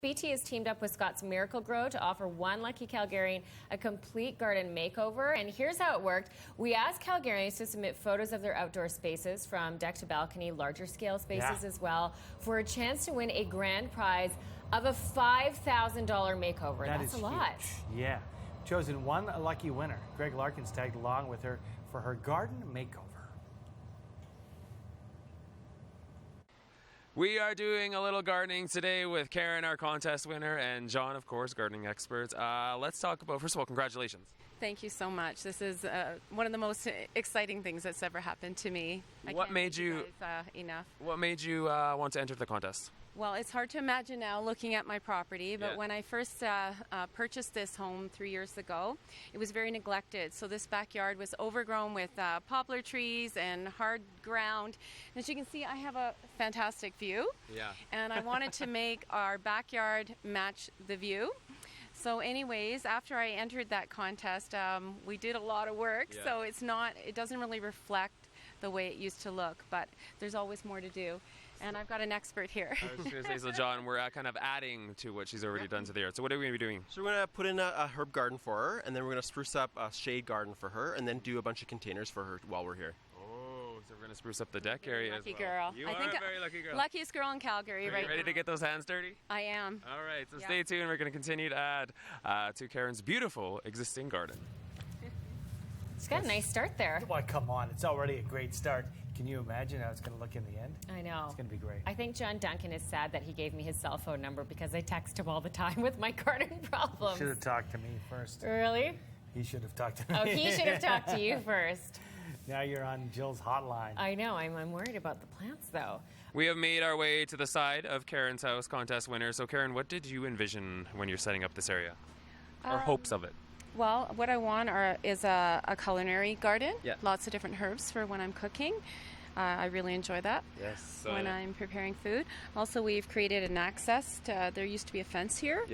BT has teamed up with Scott's Miracle-Gro to offer one lucky Calgarian a complete garden makeover. And here's how it worked. We asked Calgarians to submit photos of their outdoor spaces, from deck to balcony, larger scale spaces as well, for a chance to win a grand prize of a $5,000 makeover. That's a lot. Huge. Yeah. Chosen one lucky winner. Greg Larkins tagged along with her for her garden makeover. We are doing a little gardening today with Karen, our contest winner, and John, of course, gardening expert. Let's talk about, first of all, congratulations. Thank you so much. This is one of the most exciting things that's ever happened to me. What made you want to enter the contest? Well, it's hard to imagine now looking at my property, but when I first purchased this home 3 years ago, it was very neglected. So this backyard was overgrown with poplar trees and hard ground. And as you can see, I have a fantastic view. Yeah. And I wanted to make our backyard match the view. So anyways, after I entered that contest, we did a lot of work. Yeah. So it doesn't really reflect the way it used to look, but there's always more to do. And I've got an expert here. I was going to say, so John, we're kind of adding to what she's already done to the yard. So what are we going to be doing? So we're going to put in a herb garden for her, and then we're going to spruce up a shade garden for her, and then do a bunch of containers for her while we're here. Oh, so we're going to spruce up the deck area as well. Lucky girl. You are a very lucky girl. Luckiest girl in Calgary right now. Ready to get those hands dirty? I am. All right, so stay tuned. We're going to continue to add to Karen's beautiful existing garden. She's got a nice start there. Well, come on. It's already a great start. Can you imagine how it's going to look in the end? I know. It's going to be great. I think John Duncan is sad that he gave me his cell phone number because I text him all the time with my garden problems. He should have talked to me first. Really? He should have talked to me. Oh, he should have talked to you first. Now you're on Jill's hotline. I know. I'm worried about the plants, though. We have made our way to the side of Karen's house, contest winner. So, Karen, what did you envision when you're setting up this area? Or hopes of it? Well, what I want is a culinary garden. Yeah. Lots of different herbs for when I'm cooking. I really enjoy that when I'm preparing food. Also, we've created an access. There used to be a fence here,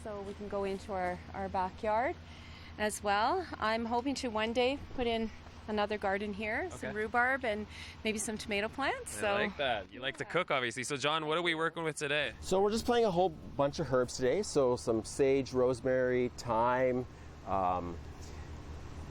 so we can go into our backyard as well. I'm hoping to one day put in another garden here, some rhubarb and maybe some tomato plants. I like that. You like to cook, obviously. So, John, what are we working with today? So we're just planting a whole bunch of herbs today. So some sage, rosemary, thyme,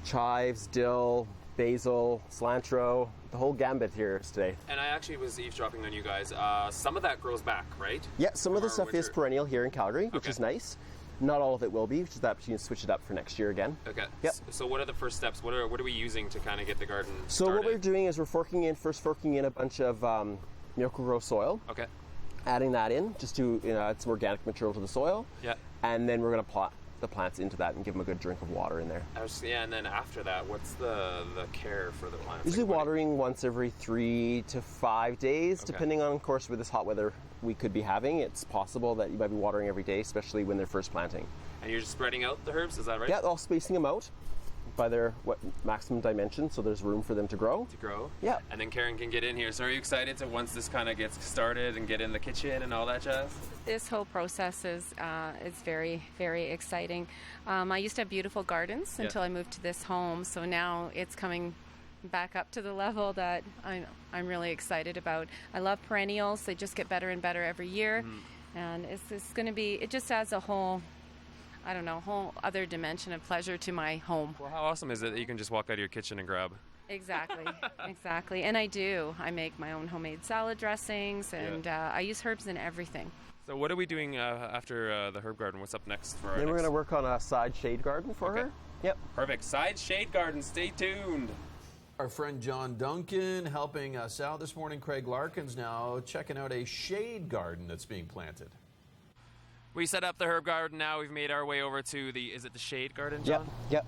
chives, dill, basil, cilantro, the whole gambit here today. And I actually was eavesdropping on you guys. Some of that grows back, right? Yeah, some of the stuff is perennial here in Calgary, which is nice. Not all of it will be, which is that you can switch it up for next year again. Okay. Yep. So what are the first steps? What are we using to kind of get the garden started? What we're doing is we're forking in a bunch of Miracle-Gro soil. Okay. Adding that in just to add some organic material to the soil. Yeah. And then we're going to plot the plants into that and give them a good drink of water in there. And then after that, what's the care for the plants? Usually watering once every 3 to 5 days, depending on, of course, with this hot weather we could be having. It's possible that you might be watering every day, especially when they're first planting. And you're just spreading out the herbs, is that right? Yeah, all spacing them out by their maximum dimension, so there's room for them to grow. Yeah. And then Karen can get in here. So are you excited to, once this kind of gets started, and get in the kitchen and all that jazz? This whole process is very, very exciting. I used to have beautiful gardens until I moved to this home, so now it's coming back up to the level that I'm really excited about. I love perennials. They just get better and better every year. And it's going to be, it just adds a whole other dimension of pleasure to my home. Well, how awesome is it that you can just walk out of your kitchen and grab? Exactly, exactly. And I do. I make my own homemade salad dressings, and I use herbs in everything. So what are we doing after the herb garden? What's up next for our Then we're going to work on a side shade garden for her. Yep. Perfect. Side shade garden. Stay tuned. Our friend John Duncan helping us out this morning. Craig Larkins now checking out a shade garden that's being planted. We set up the herb garden now. We've made our way over to is it the shade garden, John? Yep.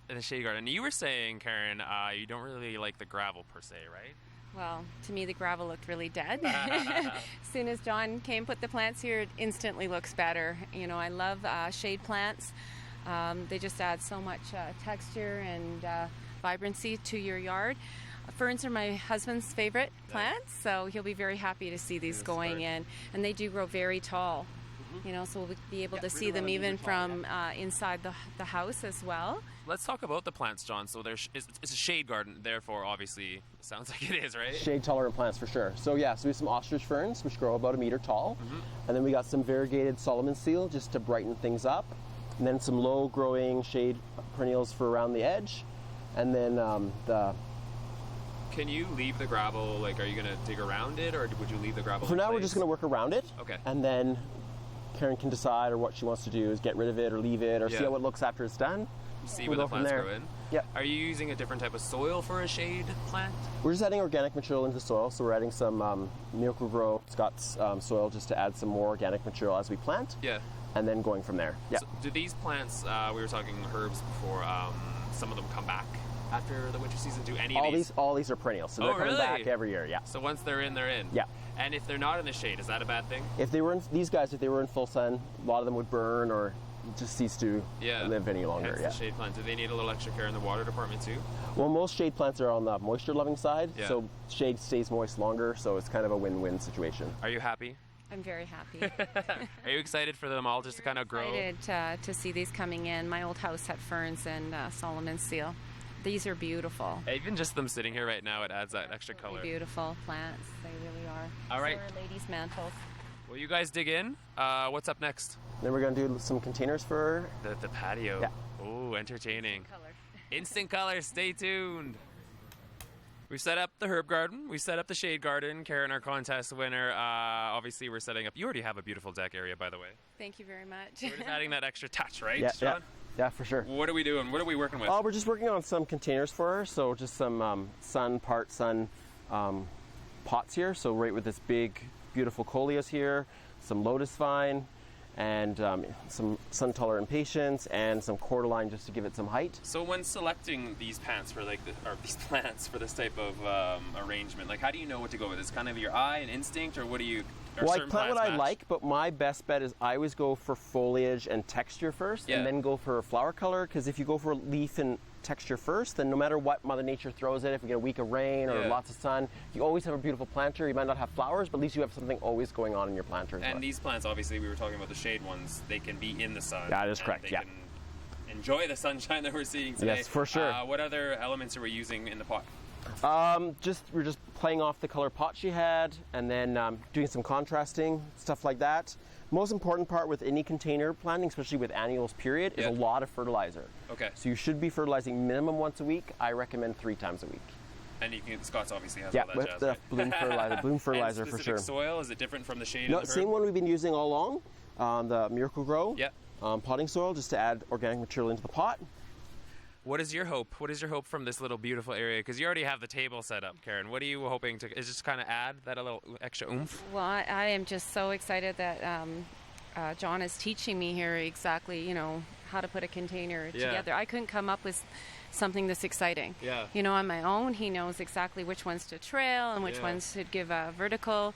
The shade garden. You were saying, Karen, you don't really like the gravel per se, right? Well, to me, the gravel looked really dead. As soon as John put the plants here, it instantly looks better. I love shade plants. They just add so much texture and vibrancy to your yard. Ferns are my husband's favorite plants, so he'll be very happy to see these going in. And they do grow very tall. You know, so we'll be able to see them even from inside the house as well. Let's talk about the plants, John. So it's a shade garden, therefore, obviously, it sounds like it is, right? Shade tolerant plants for sure. So yeah, so we have some ostrich ferns, which grow about 1 meter tall. And then we got some variegated Solomon seal just to brighten things up. And then some low growing shade perennials for around the edge. And then Can you leave the gravel, like, are you going to dig around it, or would you leave the gravel for in now, we're place? just going to work around it. Okay. And then Karen can decide, or what she wants to do is get rid of it or leave it, or see how it looks after it's done. See We'll where the go from plants there. grow in? Yeah. Are you using a different type of soil for a shade plant? We're just adding organic material into the soil, so we're adding some Miracle-Gro Scott's soil just to add some more organic material as we plant. Yeah. And then going from there. Yeah. So do these plants, we were talking herbs before, some of them come back after the winter season? Do any of these? All these are perennials, so they're coming really? back every year. Yeah. So once they're in, they're in? Yeah. And if they're not in the shade, is that a bad thing? If they were in, these guys, if they were in full sun, a lot of them would burn or just cease to live any longer. Hence the shade plant. Do they need a little extra care in the water department too? Well, most shade plants are on the moisture-loving side, Yeah. so shade stays moist longer, so it's kind of a win-win situation. Are you happy? I'm very happy. Are you excited for them all just to kind of grow? Excited to see these coming in. My old house had ferns and Solomon seal. These are beautiful. Even just them sitting here right now, it adds that extra color. Beautiful plants. They really are. All right. So are ladies' mantles. Well, you guys dig in. What's up next? Then we're going to do some containers for... The patio. Yeah. Oh, entertaining. Color. Instant color. Stay tuned. We've set up the herb garden. We set up the shade garden. Karen, our contest winner. Obviously, we're setting up... You already have a beautiful deck area, by the way. Thank you very much. We're just adding that extra touch, right, Yeah, John? yeah, for sure. What are we doing? What are we working with? Oh, we're just working on some containers for her, so just some sun pots here. So right with this big, beautiful coleus here, some lotus vine, and some sun-tolerant patience, and some cordyline just to give it some height. So when selecting these plants for these plants for this type of arrangement, like how do you know what to go with? Is kind of your eye and instinct, or what do you? Well, I plant what I like, but my best bet is I always go for foliage and texture first, and then go for flower color. Because if you go for leaf and texture first, then no matter what Mother Nature throws at it, if we get a week of rain or lots of sun, you always have a beautiful planter. You might not have flowers, but at least you have something always going on in your planter. And these plants, obviously, we were talking about the shade ones. They can be in the sun. That is correct. Yeah. Enjoy the sunshine that we're seeing today. Yes, for sure. What other elements are we using in the pot? We're just playing off the color pot she had, and then doing some contrasting, stuff like that. Most important part with any container planting, especially with annuals period, is a lot of fertilizer. Okay. So you should be fertilizing minimum once a week. I recommend 3 times a week. And you can, Scott's obviously has all that with jazz, the right? bloom fertilizer and for sure. Soil, is it different from the shade? No, and the same herb? one we've been using all along, the Miracle-Gro Yeah. potting soil, just to add organic material into the pot. What is your hope? What is your hope from this little beautiful area? Because you already have the table set up, Karen. What are you hoping to? Is just kind of add that a little extra oomph? Well, I am just so excited that John is teaching me here exactly, how to put a container together. I couldn't come up with something this exciting. Yeah. On my own, he knows exactly which ones to trail and which ones to give a vertical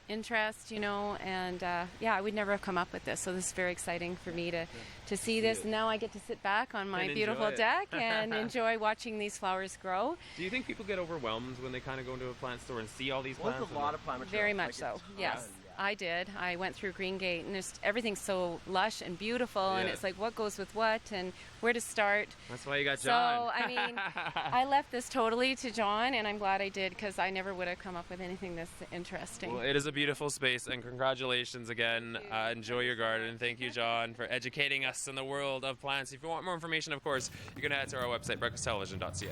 interest, and I would never have come up with this. So this is very exciting for me to see this. Now I get to sit back on my beautiful deck and enjoy watching these flowers grow. Do you think people get overwhelmed when they kind of go into a plant store and see all these plants? There's a lot of plant material. Very much so, yes. I did. I went through Green Gate, and everything's so lush and beautiful, and it's like what goes with what and where to start. That's why you got John. So, I mean, I left this totally to John, and I'm glad I did, because I never would have come up with anything this interesting. Well, it is a beautiful space, and congratulations again. Enjoy your garden. Thank you, John, for educating us in the world of plants. If you want more information, of course, you can head to our website, breakfasttelevision.ca.